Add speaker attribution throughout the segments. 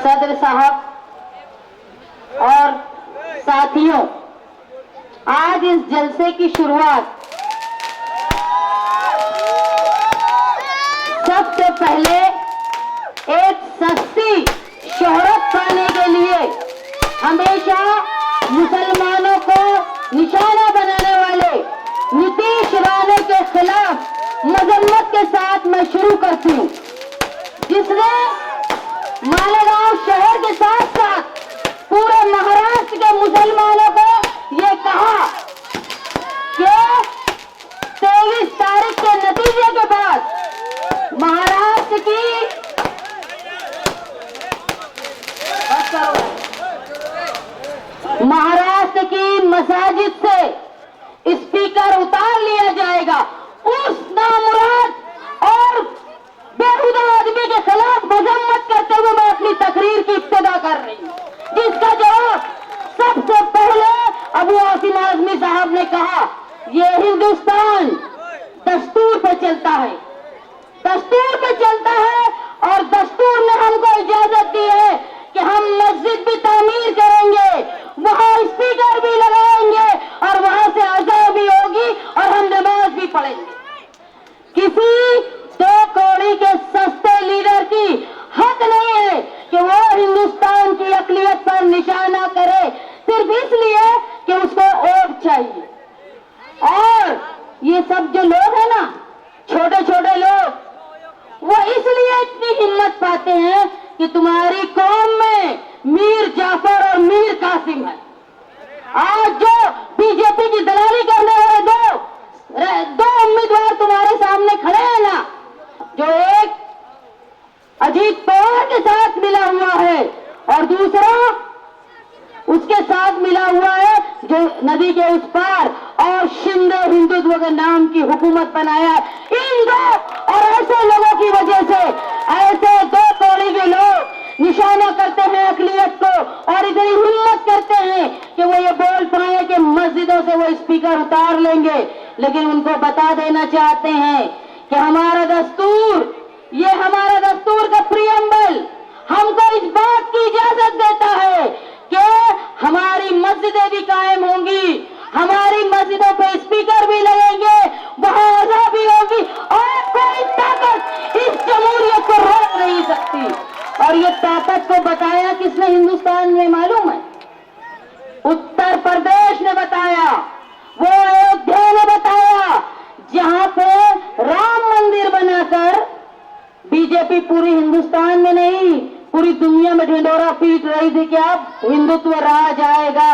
Speaker 1: सदर साहब और साथियों, आज इस जलसे की शुरुआत सबसे पहले एक सस्ती शोहरत पाने के लिए हमेशा मुसलमानों को निशाना बनाने वाले नीतीश राणे के खिलाफ मजम्मत के साथ मैं शुरू करती हूँ, जिसने मालेगांव शहर के साथ साथ पूरे महाराष्ट्र के मुसलमानों को ये कहा कि 23 तारीख के नतीजे के बाद महाराष्ट्र की मसाजिद से स्पीकर उतार लिया जाएगा। उस नामुराद और बेहुदा आदमी के खिलाफ मजम्मत करते हुए मैं अपनी तकरीर की इब्तिदा कर रही हूँ, जिसका जवाब सबसे पहले अबू आसिम आजमी साहब ने कहा, ये हिंदुस्तान दस्तूर पे चलता है, दस्तूर पे चलता है और दस्तूर ने हमको इजाजत दी है कि हम मस्जिद भी तामीर करेंगे, वहां स्पीकर भी लगाएंगे और वहां से अज़ान भी होगी और हम नमाज भी पढ़ेंगे। किसी दो कौड़ी के सस्ते लीडर की हक नहीं है कि वो हिंदुस्तान की अक़लियत पर निशाना करे सिर्फ इसलिए कि उसको वोट चाहिए। और ये सब जो लोग हैं ना, छोटे छोटे लोग, वो इसलिए इतनी हिम्मत पाते हैं कि तुम्हारी कौम में मीर जाफर और मीर कासिम है। आज जो बीजेपी की दलाली करने वाले दो उम्मीदवार तुम्हारे सामने खड़े हैं ना, जो एक अजीत पवार के साथ मिला हुआ है और दूसरा उसके साथ मिला हुआ है जो नदी के उस पार और शिंदे हिंदुत्व के नाम की हुकूमत बनाया है। इन दो और ऐसे लोगों की वजह से ऐसे दो कौड़ी के लोग निशाना करते हैं अक़लियत को और इतनी हिम्मत करते हैं कि वो ये बोल पाए कि मस्जिदों से वो स्पीकर उतार लेंगे, लेकिन उनको बता देना चाहते हैं कि हमारा दस्तूर, ये हमारा दस्तूर का प्रियम्बल हमको इस बात की इजाजत देता है कि हमारी मस्जिदें भी कायम होंगी, हमारी मस्जिदों पे स्पीकर भी लगेंगे, वहां अज़ान भी होगी और कोई ताकत इस जमहूरियत को रोक नहीं सकती। और ये ताकत को बताया किसने हिंदुस्तान में मालूम है? उत्तर प्रदेश ने बताया, वो अयोध्या ने बताया, जहां पे राम मंदिर बनाकर बीजेपी पूरी हिंदुस्तान में नहीं पूरी दुनिया में ढिंढोरा पीट रही थी कि अब हिंदुत्व राज आएगा।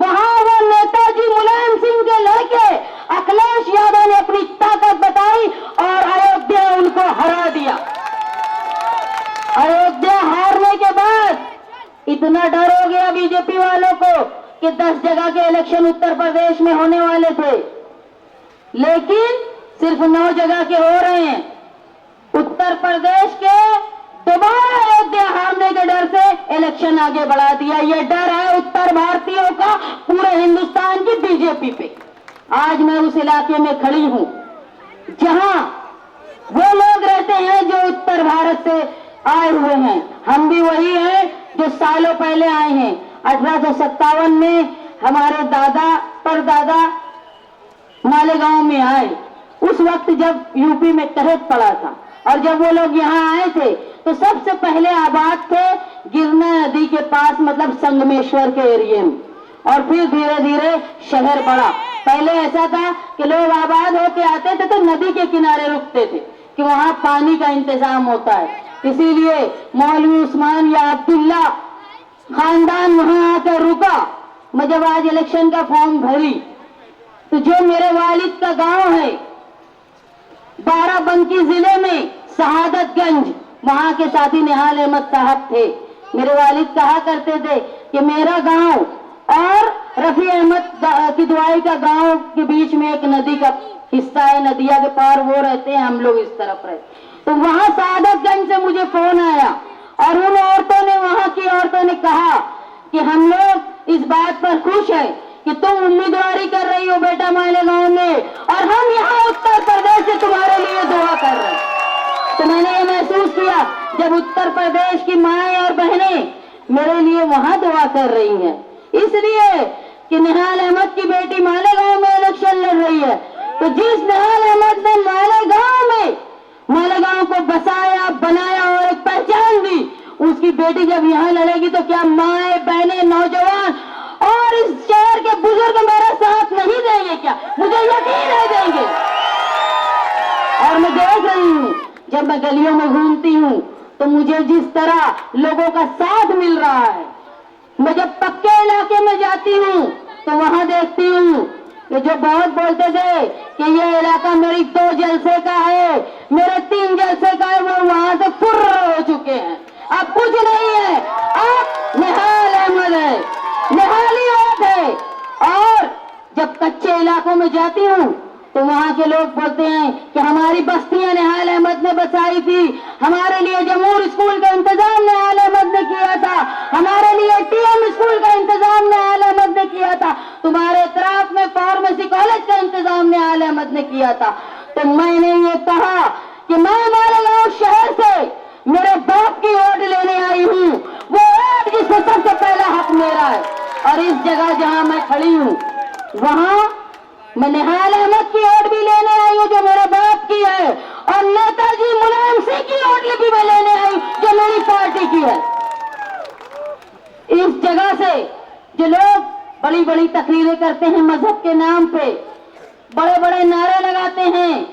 Speaker 1: वहां वो नेताजी मुलायम सिंह के लड़के अखिलेश यादव ने अपनी ताकत बताई और अयोध्या उनको हरा दिया। अयोध्या हारने के बाद इतना डर हो गया बीजेपी वालों को कि 10 जगह के इलेक्शन उत्तर प्रदेश में होने वाले थे, लेकिन सिर्फ 9 जगह के हो रहे हैं। उत्तर प्रदेश के दोबारा अयोध्या हारने के डर से इलेक्शन आगे बढ़ा दिया। ये डर है उत्तर भारतीयों का पूरे हिंदुस्तान की बीजेपी पे। आज मैं उस इलाके में खड़ी हूं जहां वो लोग रहते हैं जो उत्तर भारत से आए हुए हैं। हम भी वही हैं जो सालों पहले आए हैं। 1857 में हमारे दादा परदादा मालेगांव में आए, उस वक्त जब यूपी में कहत पड़ा था और जब वो लोग यहाँ आए थे तो सबसे पहले आबाद थे गिरना नदी के पास, मतलब संगमेश्वर के एरिया में, और फिर धीरे धीरे शहर बढ़ा। पहले ऐसा था कि लोग आबाद होके आते थे तो नदी के किनारे रुकते थे कि वहां पानी का इंतजाम होता है, इसीलिए मौलवी उस्मान या अब्दुल्ला खानदान वहां आकर रुका। मैं जब आज इलेक्शन का फॉर्म भरी तो जो मेरे वालिद का गांव है बाराबंकी जिले में शहादतगंज, वहां के साथी निहाल अहमद साहब थे। मेरे वालिद कहा करते थे कि मेरा गांव और रफी अहमद की दुआई का गांव के बीच में एक नदी का हिस्सा है, नदिया के पार वो रहते हैं, हम लोग इस तरफ रहते। तो वहां शहादतगंज से मुझे फोन आया और उन औरतों ने, वहां की औरतों ने कहा कि हम लोग इस बात पर खुश है कि तुम उम्मीदवारी कर रही हो बेटा मालेगांव में और हम यहाँ उत्तर प्रदेश से तुम्हारे लिए दुआ कर रहे हैं। तो मैंने ये महसूस किया जब उत्तर प्रदेश की माएं और बहनें मेरे लिए वहां दुआ कर रही हैं, इसलिए कि निहाल अहमद की बेटी मालेगांव में इलेक्शन लड़ रही है। तो जिस निहाल अहमद ने मालेगांव को बसाया, बनाया और एक पहचान दी, उसकी बेटी जब यहाँ लड़ेगी तो क्या माए, बहनें, नौजवान और इस शहर के बुजुर्ग मेरा साथ नहीं देंगे? क्या मुझे यकीन है देंगे। और मैं देख रही हूँ, जब मैं गलियों में घूमती हूँ तो मुझे जिस तरह लोगों का साथ मिल रहा है, मैं जब पक्के इलाके में जाती हूँ तो वहां देखती हूँ कि जो बहुत बोलते थे कि ये इलाका मेरी 2 जलसे का है, मेरे 3 जलसे का है, वो वहां से फुर्र हो चुके हैं। अब कुछ नहीं है, अब निहाल अहमद है, निहाली वोट है। और जब कच्चे इलाकों में जाती हूँ तो वहां के लोग बोलते हैं कि हमारी बस्तियां निहाल अहमद ने बसाई थी, हमारे लिए जमूर स्कूल का इंतजाम निहाल अहमद ने किया था, हमारे लिए टीएम स्कूल का इंतजाम निहाल अहमद ने किया था, तुम्हारे इतराफ में फार्मेसी कॉलेज का इंतजाम निहाल अहमद ने किया था। तो मैंने ये कहा कि मैं मालेगांव शहर से मेरे बाप की वोट लेने आई हूँ, वो वोट जिसमें सबसे पहला हक मेरा है। और इस जगह जहां मैं खड़ी हूँ वहां मैं निहाल अहमद की वोट भी लेने आई हूँ जो मेरे बाप की है, और नेताजी मुलायम सिंह की वोट भी मैं लेने आई जो मेरी पार्टी की है। इस जगह से जो लोग बड़ी बड़ी तकरीरें करते हैं मजहब के नाम पे, बड़े बड़े नारे लगाते हैं,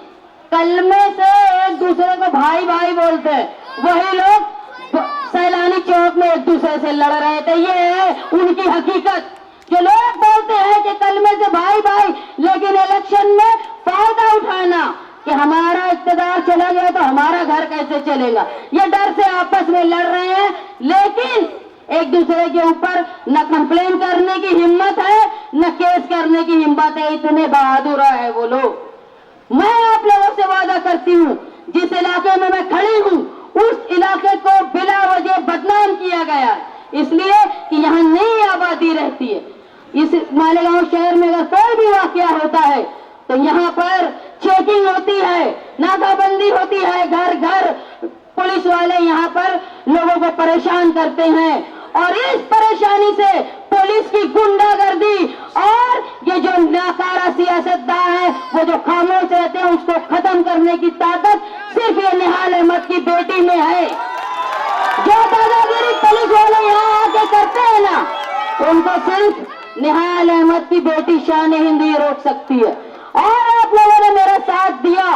Speaker 1: कलमे से एक दूसरे को भाई भाई बोलते हैं, वही लोग सैलानी चौक में एक दूसरे से लड़ रहे थे। ये है उनकी हकीकत। जो लोग बोलते हैं कि कलमे से भाई भाई, लेकिन इलेक्शन में फायदा उठाना कि हमारा इक़्तिदार चला गया तो हमारा घर कैसे चलेगा, ये डर से आपस में लड़ रहे हैं। लेकिन एक दूसरे के ऊपर न कंप्लेन करने की हिम्मत है, न केस करने की हिम्मत है। इतने बहादुर है वो लोग। मैं आप लोगों से वादा करती हूँ, जिस इलाके में मैं खड़ी हूँ उस इलाके को बिला वजह बदनाम किया गया है, इसलिए कि यहाँ नई आबादी रहती है। इस मालेगांव शहर में अगर कोई भी वाकया होता है तो यहाँ पर चेकिंग होती है, नाकाबंदी होती है, घर घर पुलिस वाले यहाँ पर लोगों को परेशान करते हैं। और इस परेशानी से पुलिस की गुंडागर्दी और ये जो नाकारा सियासतदान है, वो जो खामोश रहते हैं, उसको खत्म करने की ताकत सिर्फ ये निहाल अहमद की बेटी में है। जो दादागिरी पुलिस वाले यहाँ आके करते हैं ना, उनको सिर्फ निहाल अहमद की बेटी शान हिंद ही रोक सकती है। और आप लोगों ने मेरा साथ दिया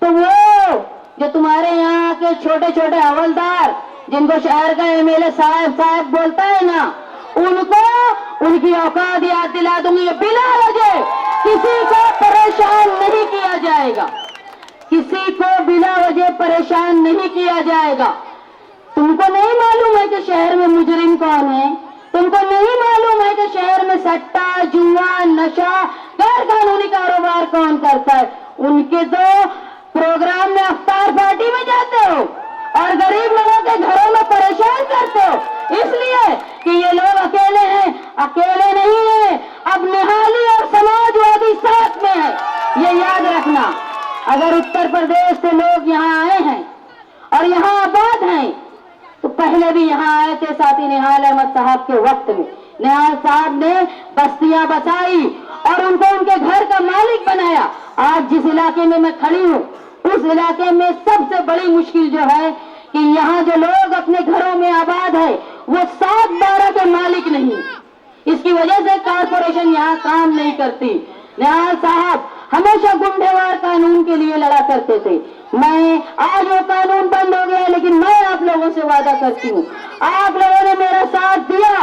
Speaker 1: तो वो जो तुम्हारे यहाँ के छोटे छोटे हवलदार, जिनको शहर का एमएलए साहब बोलता है ना, उनको उनकी औकात याद दिला दूंगी। बिना वजह किसी को परेशान नहीं किया जाएगा, किसी को बिना वजह परेशान नहीं किया जाएगा। तुमको नहीं मालूम है कि शहर में मुजरिम कौन है? तुमको नहीं मालूम है कि शहर में सट्टा, जुआ, नशा, गैर कानूनी कारोबार कौन करता है? उनके तो प्रोग्राम में अफ्तार पार्टी में जाते हो और गरीब लोगों के घरों में परेशान करते हो, इसलिए कि ये लोग अकेले हैं। अकेले नहीं है, अब निहाली और समाजवादी साथ में है, ये याद रखना। अगर उत्तर प्रदेश से लोग यहाँ आए हैं और यहाँ आबाद हैं तो पहले भी यहाँ आए थे साथी निहाल अहमद साहब के वक्त में। निहाल साहब ने बस्तियां बसाई और उनको उनके घर का मालिक बनाया। आज जिस इलाके में मैं खड़ी हूँ उस इलाके में सबसे बड़ी मुश्किल जो है कि यहाँ जो लोग अपने घरों में आबाद है वो 7-12 के मालिक नहीं। इसकी वजह से कारपोरेशन यहाँ काम नहीं करती। निहाल साहब हमेशा गुंडेवार कानून के लिए लड़ा करते थे। मैं आज वो कानून बंद हो गया, लेकिन मैं आप लोगों से वादा करती हूँ, आप लोगों ने मेरा साथ दिया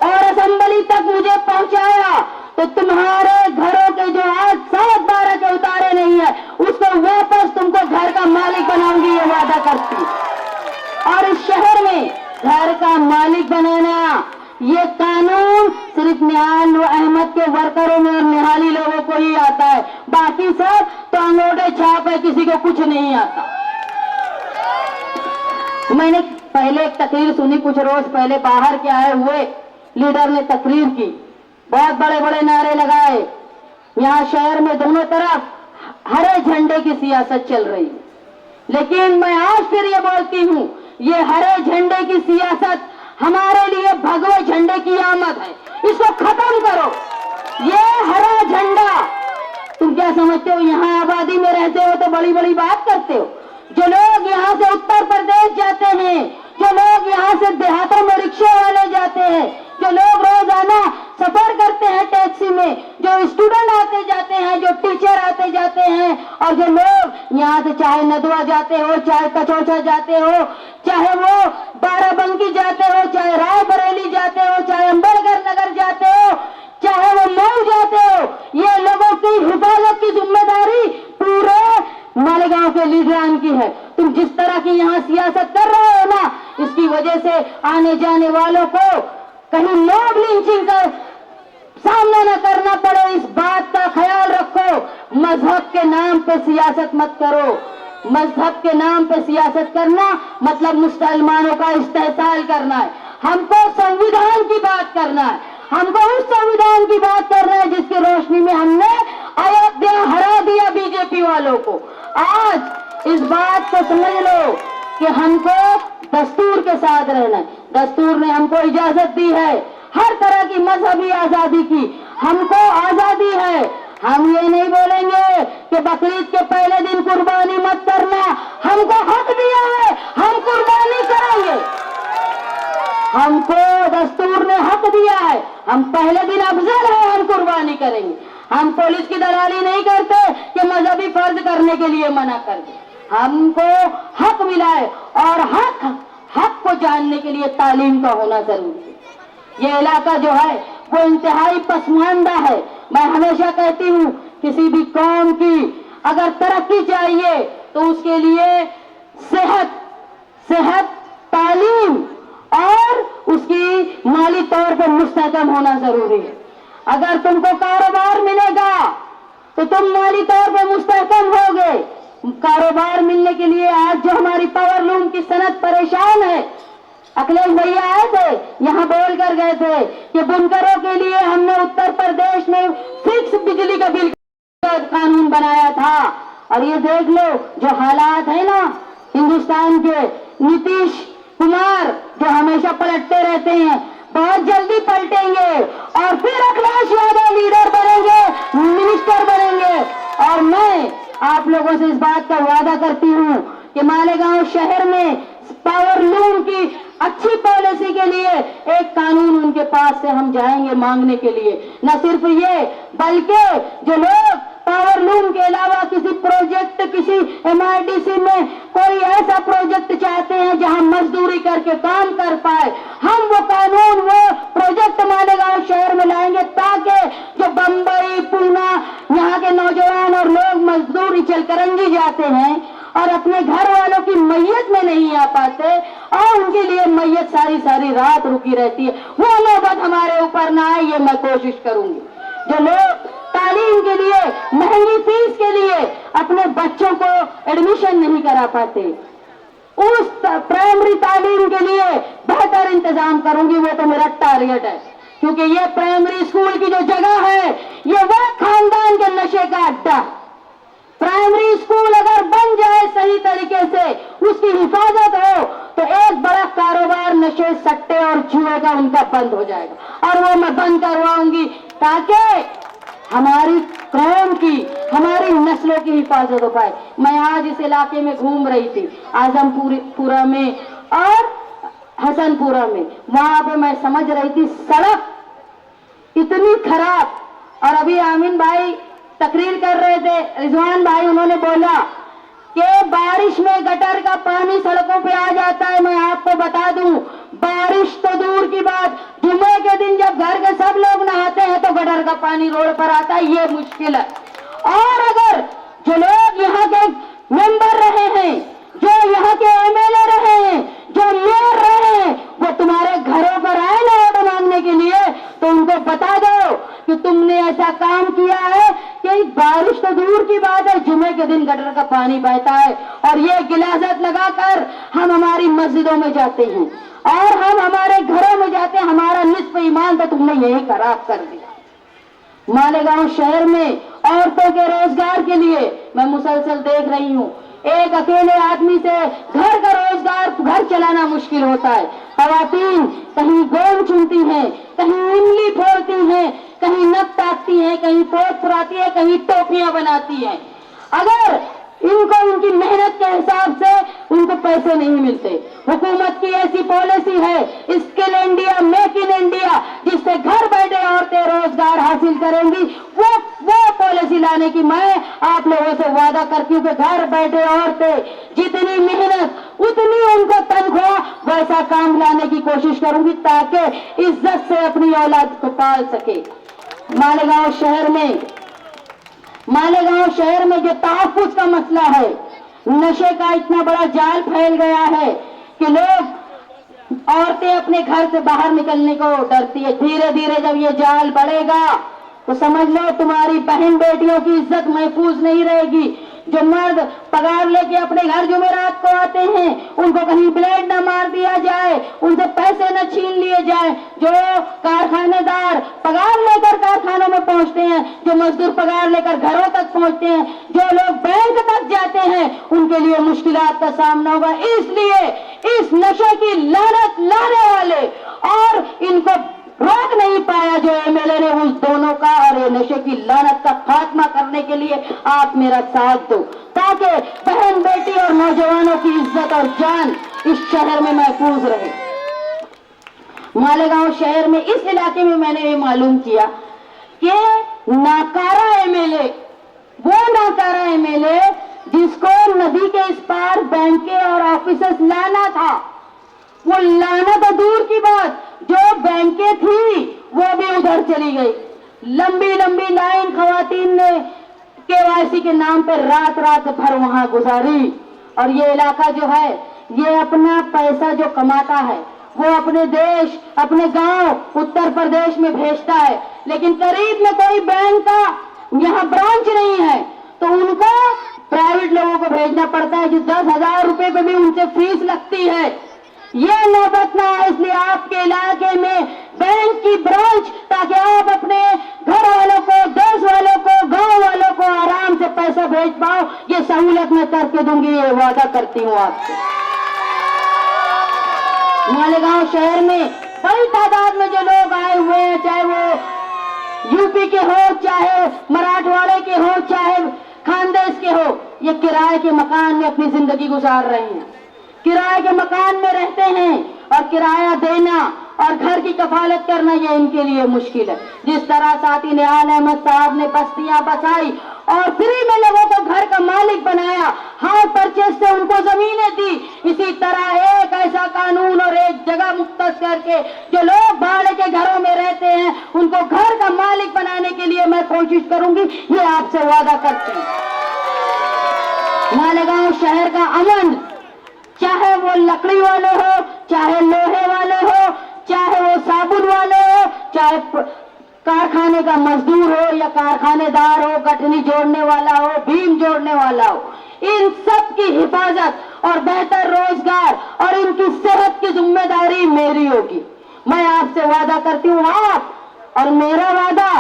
Speaker 1: और असेंबली तक मुझे पहुंचाया तो तुम्हारे घरों के जो आज 7-12 के उतारे नहीं है उसको वापस तुमको घर का मालिक बनाऊंगी, ये वादा करती। और इस शहर में घर का मालिक बनाना ये कानून सिर्फ निहाल अहमद के वर्करों में और निहाली लोगों को ही आता है, बाकी सब तो अंगूठे छाप है, किसी को कुछ नहीं आता। मैंने पहले एक तकरीर सुनी, कुछ रोज पहले बाहर के आए हुए लीडर ने तकरीर की, बहुत बड़े बड़े नारे लगाए। यहाँ शहर में दोनों तरफ हरे झंडे की सियासत चल रही है, लेकिन मैं आज फिर ये बोलती हूँ, ये हरे झंडे की सियासत हमारे लिए भगवे झंडे की आमद है, इसको खत्म करो। ये हरा झंडा, तुम क्या समझते हो यहाँ आबादी में रहते हो तो बड़ी बड़ी बात करते हो? जो लोग यहाँ से उत्तर प्रदेश जाते हैं, जो लोग यहाँ से देहातों में रिक्शे वाले जाते हैं, जो लोग रोजाना सफर करते हैं टैक्सी में, जो स्टूडेंट आते जाते हैं, जो टीचर आते जाते हैं, और जो लोग यहाँ से चाहे नदवा जाते हो, चाहे कचौचा जाते हो, चाहे वो बाराबंकी जाते हो, चाहे रायबरेली जाते हो, चाहे अम्बेडकर नगर जाते हो, चाहे वो मऊ जाते हो, ये लोगों की हिफाजत की जिम्मेदारी पूरे मालेगांव के लीडरान की है। तुम जिस तरह की यहाँ सियासत कर रहे हो ना, इसकी वजह से आने जाने वालों को कहीं मॉब लिंचिंग का सामना न करना पड़े, इस बात का ख्याल रखो। मजहब के नाम पे सियासत मत करो। मजहब के नाम पे सियासत करना मतलब मुसलमानों का इस्तेहसाल करना है। हमको संविधान की बात करना है, हमको उस संविधान की बात करना है जिसकी रोशनी में हमने अयोध्या हरा दिया बीजेपी वालों को। आज इस बात को समझ लो कि हमको दस्तूर के साथ रहना है। दस्तूर ने हमको इजाजत दी है हर तरह की मजहबी आजादी की, हमको आजादी है। हम ये नहीं बोलेंगे कि बकरीद के पहले दिन कुर्बानी मत करना, हमको हक दिया है, हम कुर्बानी करेंगे। हमको दस्तूर ने हक दिया है, हम पहले दिन अफजल है, हम कुर्बानी करेंगे। हम पुलिस की दलाली नहीं करते कि मजहबी फर्ज करने के लिए मना कर दे। हमको हक मिला है और हक को जानने के लिए तालीम का होना जरूरी है। ये इलाका जो है वो इंतहाई पसमानदा है। मैं हमेशा कहती हूँ किसी भी कौम की अगर तरक्की चाहिए तो उसके लिए सेहत, तालीम और उसकी माली तौर पर मुस्तहकम होना जरूरी है। अगर तुमको कारोबार मिलेगा तो तुम माली तौर पर मुस्तहकम होगे। कारोबार मिलने के लिए आज जो हमारी पावर लूम की सनत परेशान है, अखिलेश भैया आए थे यहाँ बोल कर गए थे कि बुनकरों के लिए हमने उत्तर प्रदेश में फिक्स बिजली का बिल का कानून बनाया था। और ये देख लो जो हालात है ना हिंदुस्तान के, नीतीश कुमार जो हमेशा पलटते रहते हैं, बहुत जल्दी पलटेंगे और फिर अखिलेश यादव लीडर बनेंगे, मिनिस्टर बनेंगे। और मैं आप लोगों से इस बात का वादा करती हूँ कि मालेगांव शहर में पावर लूम की अच्छी पॉलिसी के लिए एक कानून उनके पास से हम जाएंगे मांगने के लिए। न सिर्फ ये बल्कि जो लोग पावर लूम के अलावा किसी प्रोजेक्ट, किसी MIDC में कोई ऐसा प्रोजेक्ट चाहते हैं जहां मजदूरी करके काम कर पाए, हम वो कानून, वो प्रोजेक्ट मालेगांव शहर में लाएंगे ताकि जो बंबई, पूना यहाँ के नौजवान और लोग मजदूरी चलकरंजी जाते हैं और अपने घर वालों की मैयत में नहीं आ पाते और उनके लिए मैयत सारी सारी रात रुकी रहती है, वो नौबत हमारे ऊपर ना आए, ये मैं कोशिश करूंगी। जो लोग तालीम के लिए, महंगी फीस के लिए अपने बच्चों को एडमिशन नहीं करा पाते, उस प्राइमरी तालीम के लिए बेहतर इंतजाम करूंगी। वो तो मेरा टारगेट है, क्योंकि ये प्राइमरी स्कूल की जो जगह है ये वो खानदान के नशे का अड्डा। प्राइमरी स्कूल अगर बन जाए सही तरीके से, उसकी हिफाजत हो, तो एक बड़ा कारोबार नशे, सट्टे और जुए का उनका बंद हो जाएगा। और वो मैं बंद करवाऊंगी ताकि हमारी कौम की, हमारी नस्लों की हिफाजत हो पाए। मैं आज इस इलाके में घूम रही थी, आजमपुरा में और हसनपुरा में, वहां पे मैं समझ रही थी सड़क इतनी खराब। और अभी आमीन भाई तकरीर कर रहे थे, रिजवान भाई, उन्होंने बोला कि बारिश में गटर का पानी सड़कों पे आ जाता है। मैं आपको बता दूं, बारिश तो दूर की बात, जुम्मे के दिन जब घर के सब लोग नहाते हैं तो गटर का पानी रोड पर आता है, ये मुश्किल है। और अगर जो लोग यहाँ के मेंबर रहे हैं, जो यहाँ के MLA रहे हैं, जो मेयर रहे हैं, वो तुम्हारे घरों पर आए ना वोट मांगने के लिए, तो उनको बता दो कि तुमने ऐसा काम किया है कि बारिश तो दूर की बात है, जुम्मे के दिन गटर का पानी बहता है। और ये गिलाजत लगाकर हम हमारी मस्जिदों में जाते हैं और हम हमारे घरों में जाते हैं, हमारा निस्फ ईमान तो तुमने यही खराब कर दिया। मालेगांव शहर में औरतों के रोजगार के लिए मैं मुसलसल देख रही हूँ, एक अकेले आदमी से घर का रोजगार, घर चलाना मुश्किल होता है। खवातीन कहीं गोंद चुनती हैं, कहीं इमली फोड़ती हैं, कहीं नक काटती हैं, कहीं पोत फुराती है, कहीं टोपियां बनाती हैं। अगर इनको उनकी मेहनत के हिसाब से उनको पैसे नहीं मिलते। हुकूमत की ऐसी पॉलिसी है skill India, make in India, जिससे घर बैठे औरतें रोजगार हासिल करेंगी। वो पॉलिसी लाने की मैं आप लोगों से वादा करती हूँ कि घर बैठे औरतें जितनी मेहनत उतनी उनको तनख्वाह, वैसा काम लाने की कोशिश करूंगी ताकि इज्जत से अपनी औलाद को पाल सके। मालेगांव शहर में जो तहफ्फुज़ का मसला है, नशे का इतना बड़ा जाल फैल गया है कि औरतें अपने घर से बाहर निकलने को डरती है। धीरे धीरे जब ये जाल बढ़ेगा तो समझ लो तुम्हारी बहन बेटियों की इज्जत महफूज नहीं रहेगी। जो मर्द पगार लेके अपने घर जुमेरात को आते हैं, उनको कहीं ब्लेड न मार दिया जाए, उनसे पैसे न छीन लिए जाए। जो कारखानेदार पगार लेकर कारखानों में पहुंचते हैं, जो मजदूर पगार लेकर घरों तक पहुंचते हैं, जो लोग बैंक तक जाते हैं, उनके लिए मुश्किलात का सामना होगा। इसलिए इस नशे की लानत लाने वाले और इनको रोक नहीं पाया जो एमएलए ने, उस दोनों का और ये नशे की लानत का खात्मा करने के लिए आप मेरा साथ दो, ताकि बहन बेटी और नौजवानों की इज्जत और जान इस शहर में महफूज रहे। मालेगांव शहर में इस इलाके में मैंने ये मालूम किया कि नाकारा एमएलए, वो नाकारा एमएलए जिसको नदी के इस पार बैंकें और ऑफिसर्स लाना था, वो लाना तो दूर की बात, जो बैंकें थी वो भी उधर चली गई। लंबी लंबी लाइन खवातीन ने केवाईसी के नाम पर रात रात भर वहां गुजारी। और ये इलाका जो है, ये अपना पैसा जो कमाता है वो अपने देश, अपने गांव उत्तर प्रदेश में भेजता है, लेकिन करीब में कोई बैंक का यहाँ ब्रांच नहीं है, तो उनको प्राइवेट लोगों को भेजना पड़ता है, जो 10,000 रुपए पे भी उनसे फीस लगती है। ये नौबत ना है, इसलिए आपके इलाके में बैंक की ब्रांच, ताकि आप अपने घर वालों को, देश वालों को, गांव वालों को आराम से पैसा भेज पाओ, ये सहूलत मैं करके दूंगी, ये वादा करती हूँ आपसे। मालेगांव शहर में बड़ी तादाद में जो लोग आए हुए हैं, चाहे वो यूपी के हो, चाहे मराठवाड़े के हो, चाहे खानदेश के हो, ये किराए के मकान में अपनी जिंदगी गुजार रहे हैं, किराए के मकान में रहते हैं, और किराया देना और घर की कफालत करना ये इनके लिए मुश्किल है। जिस तरह साथी निहाल अहमद साहब ने बस्तियां बसाई और फ्री में लोगों को घर का मालिक बनाया, हाथ परचेज से उनको जमीनें दी, इसी तरह एक ऐसा कानून और एक जगह मुख्तस करके जो लोग भाड़े के घरों में रहते हैं उनको घर का मालिक बनाने के लिए मैं कोशिश करूंगी, ये आपसे वादा करती हूँ। मालेगांव शहर का अमन, चाहे वो लकड़ी वाले हो, चाहे लोहे वाले हो, चाहे वो साबुन वाले हो, चाहे कारखाने का मजदूर हो या कारखानेदार हो, गठनी जोड़ने वाला हो, भीम जोड़ने वाला हो, इन सब की हिफाजत और बेहतर रोजगार और इनकी सेहत की जिम्मेदारी मेरी होगी। मैं आपसे वादा करती हूँ, आप और मेरा वादा,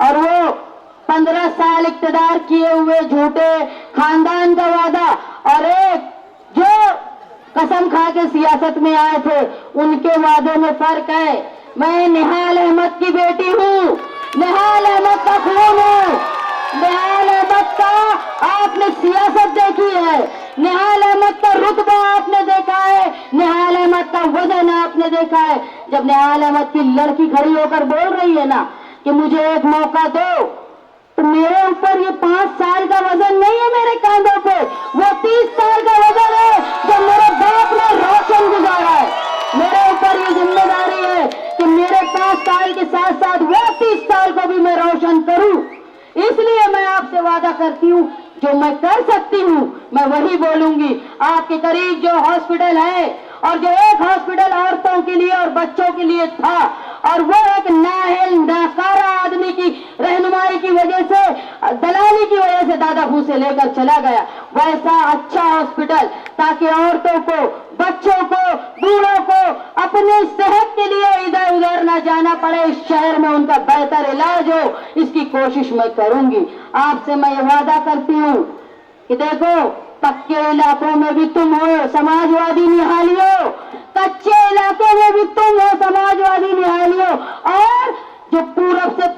Speaker 1: और वो 15 साल इक्तदार किए हुए झूठे खानदान का वादा, और एक जो कसम खा के सियासत में आए थे उनके वादे में फर्क है। मैं निहाल अहमद की बेटी हूँ, निहाल अहमद का खून हूँ, निहाल अहमद का आपने सियासत देखी है, निहाल अहमद का रुतबा आपने देखा है, निहाल अहमद का वजन आपने देखा है। जब निहाल अहमद की लड़की खड़ी होकर बोल रही है ना कि मुझे एक मौका दो, तो मेरे ऊपर ये 5 साल का वजन नहीं है मेरे कांधों पे, वो 30 साल का वजन है जो मेरे बाप ने रोशन गुजारा है। मेरे ऊपर ये जिम्मेदारी है कि मेरे 5 साल के साथ साथ वो 30 साल को भी मैं रोशन करूं। इसलिए मैं आपसे वादा करती हूँ, जो मैं कर सकती हूँ मैं वही बोलूंगी। आपके करीब जो हॉस्पिटल है, और जो एक हॉस्पिटल औरतों के लिए और बच्चों के लिए था, और वो एक नाअहल नाकारा आदमी की रहनुमाई की वजह से, दलाली की वजह से दादा भू से लेकर चला गया, वैसा अच्छा हॉस्पिटल, ताकि औरतों को, बच्चों को, बूढ़ों को अपने सेहत के लिए इधर उधर ना जाना पड़े, इस शहर में उनका बेहतर इलाज हो, इसकी कोशिश मैं करूंगी। आपसे मैं ये वादा करती हूँ कि देखो, पक्के इलाकों में भी तुम हो समाजवादी निहालियों, कच्चे इलाकों में भी तुम हो समाजवादी निहालियों, और जो पूरब से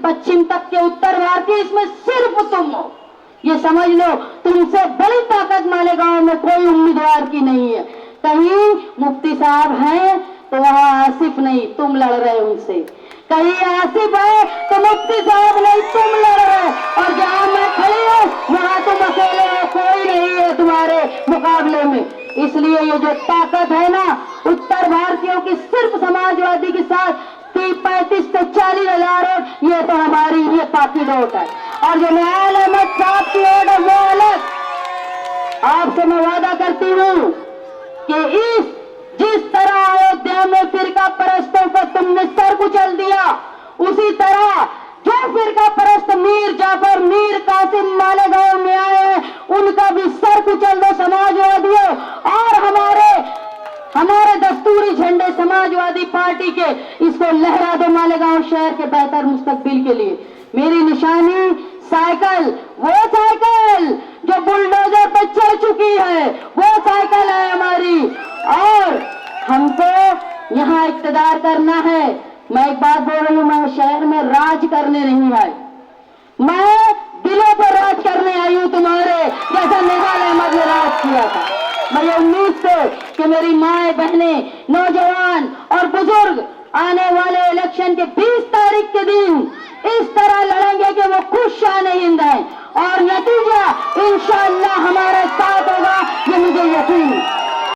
Speaker 1: पश्चिम तक के उत्तर भारतीय इसमें सिर्फ तुम हो। ये समझ लो, तुमसे बड़ी ताकत मालेगांव में कोई उम्मीदवार की नहीं है। कहीं मुफ्ती साहब हैं तो वहां आसिफ नहीं, तुम लड़ रहे उनसे। कहीं आसिफ है तो मुफ्ती साहब नहीं, तुम लड़ रहे। और जहां मैं खड़ी हूं वहां तुम अकेले हो, कोई नहीं है तुम्हारे मुकाबले में। इसलिए ये जो ताकत है ना उत्तर भारतीयों की, सिर्फ समाजवादी के साथ 35 से 40 हजार वोट, ये तो हमारी ये पाकी वोट है। और जो न्यायाल अहमद साहब की वोट है वो अलग। आपसे मैं वादा करती हूँ कि जिस तरह अयोध्या में फिरका परस्तों पर तुमने सर कुचल दिया, उसी तरह जो फिरका परस्त मीर जाफर, मीर कासिम मालेगांव में आए हैं, उनका भी सर कुचल दो समाजवादियों। और हमारे दस्तूरी झंडे समाजवादी पार्टी के, इसको लहरा दो मालेगांव शहर के बेहतर मुस्तकबिल के लिए। मेरी निशानी साइकिल, वो साइकिल जो बुलडोजर पर चढ़ चुकी है, वो साइकिल है हमारी। और हमको यहाँ इक़्तिदार करना है। मैं एक बात बोल रही हूँ, मैं शहर में राज करने नहीं आई, मैं दिलों पर राज करने आई हूँ तुम्हारे, जैसा निहाल अहमद ने राज किया था। मैं ये उम्मीद से कि मेरी माएं, बहनें, नौजवान और बुजुर्ग आने वाले इलेक्शन के